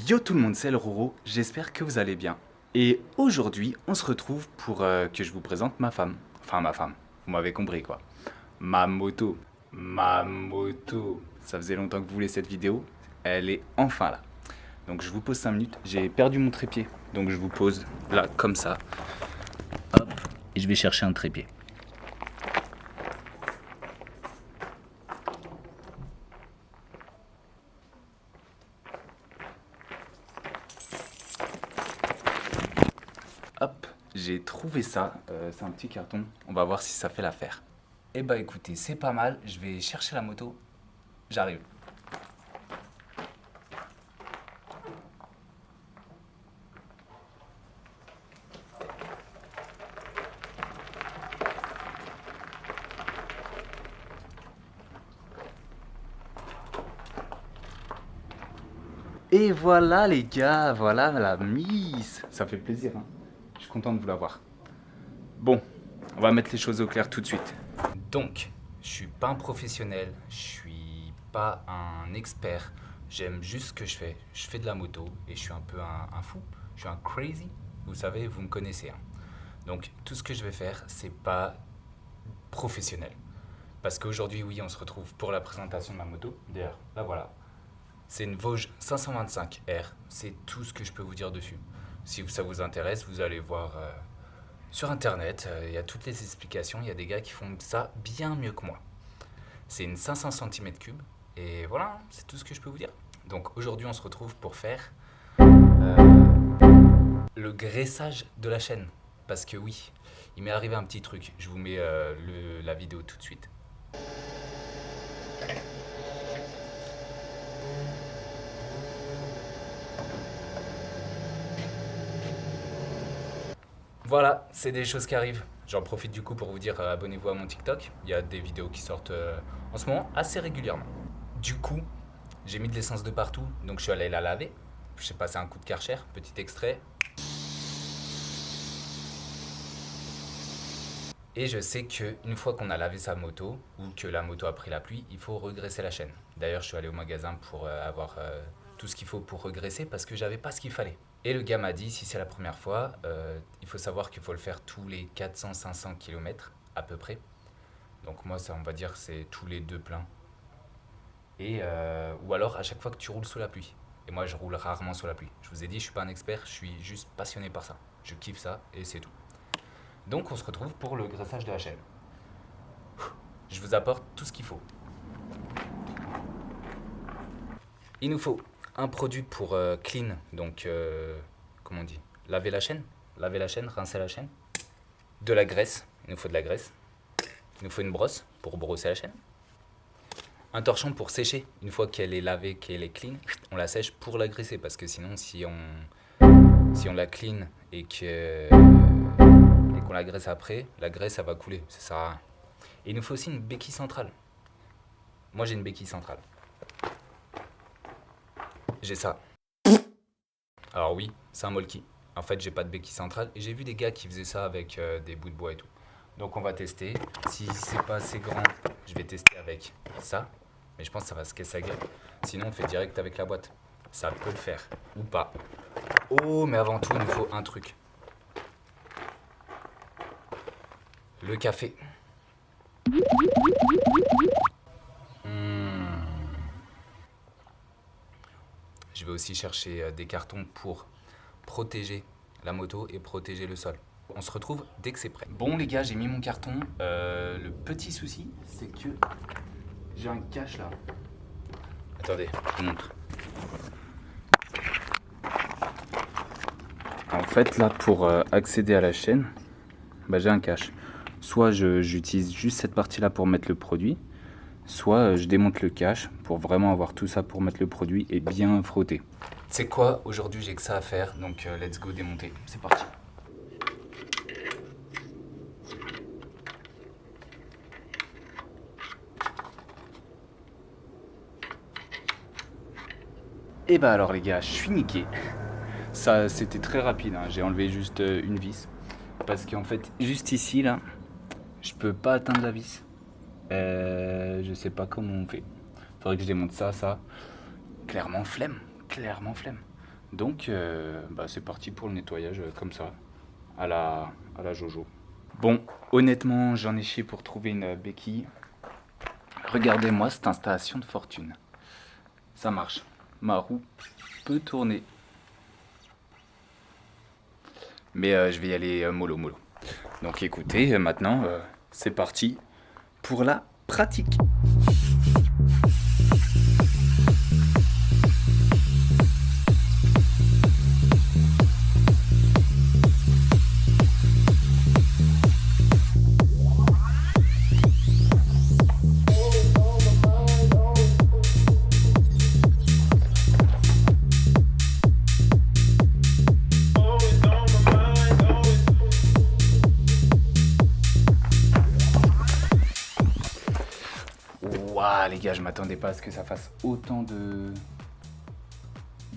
Yo tout le monde, c'est le Roro, j'espère que vous allez bien. Et aujourd'hui, on se retrouve pour que je vous présente ma femme. Enfin ma femme, vous m'avez compris quoi. Ma moto. Ma moto. Ça faisait longtemps que vous vouliez cette vidéo, elle est enfin là. Donc je vous pose 5 minutes, j'ai perdu mon trépied. Donc je vous pose là comme ça. Hop, et je vais chercher un trépied. Hop, j'ai trouvé ça. C'est un petit carton. On va voir si ça fait l'affaire. Eh bah écoutez, c'est pas mal. Je vais chercher la moto. J'arrive. Et voilà les gars, voilà la mise. Ça fait plaisir, hein. Je suis content de vous la voir. Bon, on va mettre les choses au clair tout de suite. Donc, je suis pas un professionnel, je suis pas un expert. J'aime juste ce que je fais. Je fais de la moto et je suis un peu un fou. Je suis un crazy. Vous savez, vous me connaissez, hein. Donc, tout ce que je vais faire, c'est pas professionnel. Parce qu'aujourd'hui, oui, on se retrouve pour la présentation de ma moto. D'ailleurs, là voilà. C'est une Vosges 525R. C'est tout ce que je peux vous dire dessus. Si ça vous intéresse, vous allez voir sur internet. Il y a toutes les explications. Il y a des gars qui font ça bien mieux que moi. C'est une 500 cm3. Et voilà, c'est tout ce que je peux vous dire. Donc aujourd'hui, on se retrouve pour faire le graissage de la chaîne. Parce que oui, il m'est arrivé un petit truc. Je vous mets la vidéo tout de suite. Voilà, c'est des choses qui arrivent. J'en profite du coup pour vous dire abonnez-vous à mon TikTok. Il y a des vidéos qui sortent en ce moment assez régulièrement. Du coup, j'ai mis de l'essence de partout, donc je suis allé la laver. J'ai passé un coup de Karcher, petit extrait. Et je sais qu'une fois qu'on a lavé sa moto, ou que la moto a pris la pluie, il faut regraisser la chaîne. D'ailleurs, je suis allé au magasin pour avoir tout ce qu'il faut pour regraisser parce que j'avais pas ce qu'il fallait. Et le gars m'a dit, si c'est la première fois, il faut savoir qu'il faut le faire tous les 400-500 km à peu près. Donc moi, ça, on va dire, c'est tous les deux pleins. Et, ou alors à chaque fois que tu roules sous la pluie. Et moi, je roule rarement sous la pluie. Je vous ai dit, je suis pas un expert, je suis juste passionné par ça. Je kiffe ça et c'est tout. Donc on se retrouve pour le graissage de la chaîne. Je vous apporte tout ce qu'il faut. Il nous faut un produit pour clean, donc comment on dit, laver la chaîne, rincer la chaîne. De la graisse, il nous faut de la graisse. Il nous faut une brosse pour brosser la chaîne. Un torchon pour sécher. Une fois qu'elle est lavée, qu'elle est clean, on la sèche pour la graisser parce que sinon si on la clean et qu'on la graisse après, la graisse ça va couler, ça sert à rien. Et il nous faut aussi une béquille centrale. Moi j'ai une béquille centrale. J'ai ça. Alors oui, c'est un molki. En fait, j'ai pas de béquille centrale et j'ai vu des gars qui faisaient ça avec des bouts de bois et tout. Donc on va tester. Si c'est pas assez grand, je vais tester avec ça. Mais je pense que ça va se casser la gueule. Sinon, on fait direct avec la boîte. Ça peut le faire ou pas. Oh, mais avant tout, il nous faut un truc. Le café. Je vais aussi chercher des cartons pour protéger la moto et protéger le sol. On se retrouve dès que c'est prêt. Bon les gars, j'ai mis mon carton. Le petit souci, c'est que j'ai un cache là. Attendez, je vous montre. En fait là, pour accéder à la chaîne, j'ai un cache. Soit j'utilise juste cette partie là pour mettre le produit, soit je démonte le cache pour vraiment avoir tout ça pour mettre le produit et bien frotter. C'est quoi, aujourd'hui j'ai que ça à faire, donc let's go démonter, c'est parti. Et bah alors les gars, je suis niqué. Ça c'était très rapide, hein. J'ai enlevé juste une vis. Parce qu'en fait, juste ici là, je peux pas atteindre la vis. Je sais pas comment on fait. Faudrait que je démonte ça. Clairement flemme, clairement flemme. Donc c'est parti pour le nettoyage comme ça, à la Jojo. Bon, honnêtement, j'en ai chié pour trouver une béquille. Regardez-moi cette installation de fortune. Ça marche. Ma roue peut tourner. Mais je vais y aller mollo. Donc écoutez, maintenant, c'est parti pour la pratique. Waouh les gars, je m'attendais pas à ce que ça fasse autant de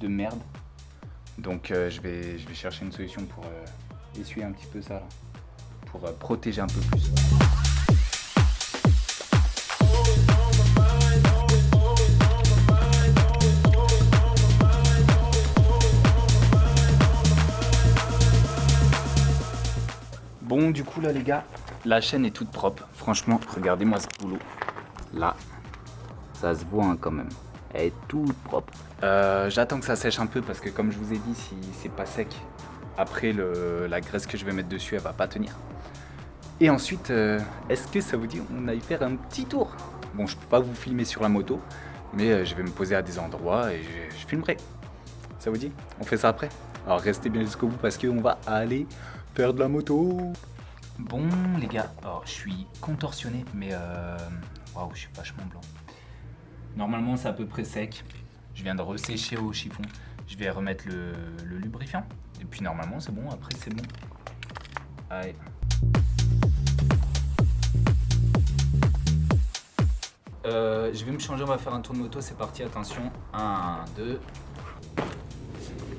merde. Donc je vais chercher une solution pour essuyer un petit peu ça là, pour protéger un peu plus. Bon du coup là les gars, la chaîne est toute propre. Franchement, regardez-moi ce boulot. Là, ça se voit hein, quand même. Elle est toute propre. J'attends que ça sèche un peu parce que comme je vous ai dit, si c'est pas sec, après la graisse que je vais mettre dessus, elle va pas tenir. Et ensuite, est-ce que ça vous dit on aille faire un petit tour? Bon, je peux pas vous filmer sur la moto, mais je vais me poser à des endroits et je filmerai. Ça vous dit? On fait ça après? Alors restez bien jusqu'au bout parce qu'on va aller faire de la moto. Bon les gars, alors je suis contorsionné, mais waouh, je suis vachement blanc. Normalement c'est à peu près sec. Je viens de ressécher au chiffon. Je vais remettre le lubrifiant. Et puis normalement c'est bon, après c'est bon. Allez. Je vais me changer, on va faire un tour de moto, c'est parti, attention. 1, 2.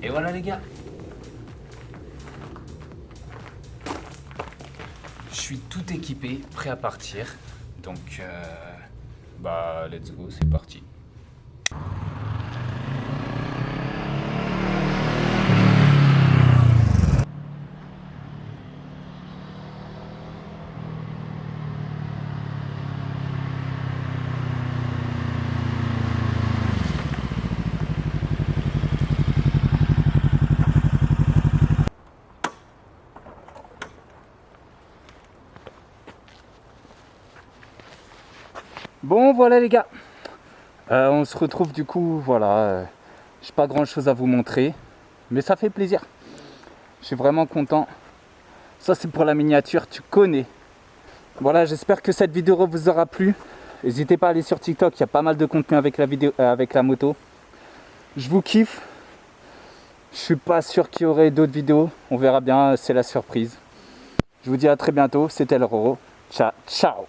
Et voilà les gars. Je suis tout équipé, prêt à partir. Donc let's go, c'est parti. Bon voilà les gars, on se retrouve du coup, voilà, j'ai pas grand chose à vous montrer, mais ça fait plaisir, je suis vraiment content. Ça c'est pour la miniature, tu connais. Voilà, j'espère que cette vidéo vous aura plu, n'hésitez pas à aller sur TikTok, il y a pas mal de contenu avec la vidéo, avec la moto. Je vous kiffe, je suis pas sûr qu'il y aurait d'autres vidéos, on verra bien, c'est la surprise. Je vous dis à très bientôt, c'était le Roro, ciao.